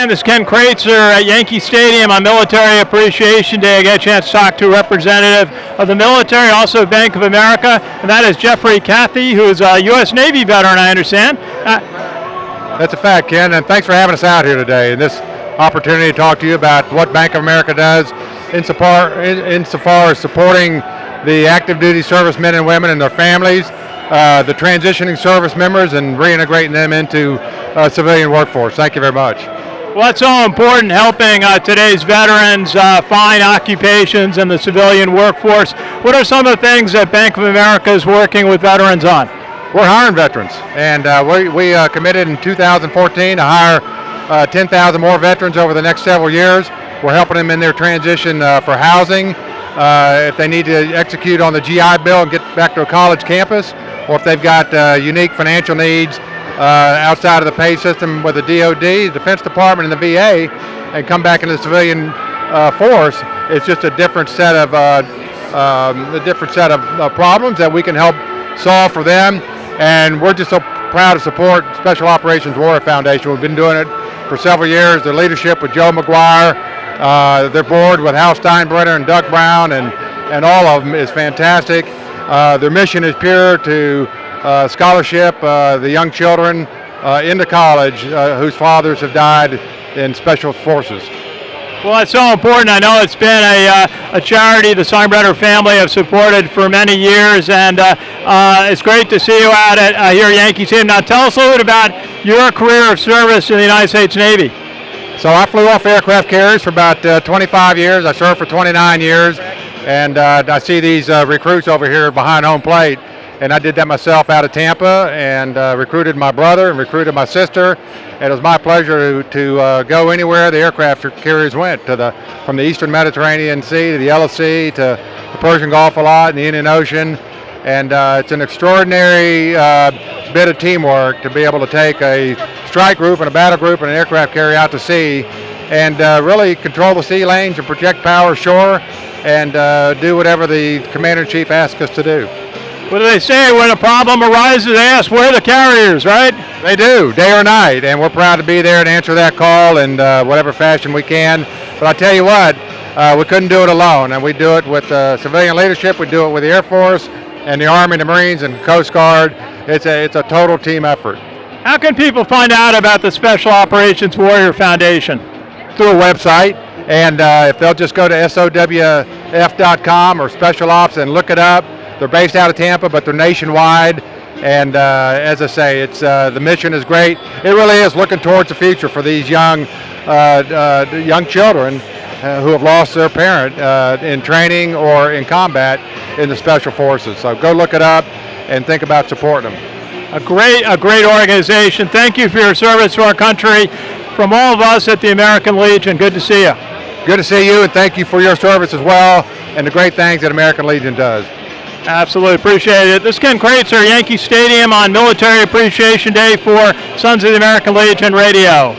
Ken, this is Ken Kraetzer at Yankee Stadium on Military Appreciation Day. I got a chance to talk to a representative of the military, also Bank of America, and that is Jeffrey Cathey, who is a U.S. Navy veteran, I understand. That's a fact, Ken, and thanks for having us out here today and this opportunity to talk to you about what Bank of America does insofar as supporting the active duty servicemen and women and their families, the transitioning service members, and reintegrating them into civilian workforce. Thank you very much. Well, that's so important, helping today's veterans find occupations in the civilian workforce. What are some of the things that Bank of America is working with veterans on? We're hiring veterans, and we committed in 2014 to hire 10,000 more veterans over the next several years. We're helping them in their transition for housing, if they need to execute on the GI Bill and get back to a college campus, or if they've got unique financial needs outside of the pay system with the DOD, the Defense Department, and the VA, and come back into the civilian force. It's just a different set of problems that we can help solve for them. And we're just so proud to support Special Operations Warrior Foundation. We've been doing it for several years. Their leadership with Joe McGuire, their board with Hal Steinbrenner and Doug Brown, and all of them is fantastic. Their mission is pure to scholarship the young children into college whose fathers have died in special forces. Well, that's so important. I know it's been a charity the Steinbrenner family have supported for many years, and it's great to see you out at here at Yankee Stadium. Now, tell us a little bit about your career of service in the United States Navy. So I flew off aircraft carriers for about 25 years. I served for 29 years, and I see these recruits over here behind home plate. And I did that myself out of Tampa, and recruited my brother and recruited my sister. And it was my pleasure to go anywhere the aircraft carriers went, from the Eastern Mediterranean Sea to the Yellow Sea to the Persian Gulf a lot and the Indian Ocean. And it's an extraordinary bit of teamwork to be able to take a strike group and a battle group and an aircraft carrier out to sea and really control the sea lanes and project power ashore and do whatever the Commander-in-Chief asks us to do. What do they say when a problem arises? They ask, where are the carriers, right? They do, day or night, and we're proud to be there and answer that call in whatever fashion we can. But I tell you what, we couldn't do it alone, and we do it with civilian leadership. We do it with the Air Force and the Army, the Marines, and Coast Guard. It's a total team effort. How can people find out about the Special Operations Warrior Foundation? Through a website, and if they'll just go to SOWF.com or Special Ops and look it up. They're based out of Tampa, but they're nationwide. And as I say, it's the mission is great. It really is looking towards the future for these young children who have lost their parent in training or in combat in the Special Forces. So go look it up and think about supporting them. A great organization. Thank you for your service to our country. From all of us at the American Legion, good to see you. Good to see you, and thank you for your service as well, and the great things that American Legion does. Absolutely, appreciate it. This is Ken Kraetzer, Yankee Stadium on Military Appreciation Day for Sons of the American Legion Radio.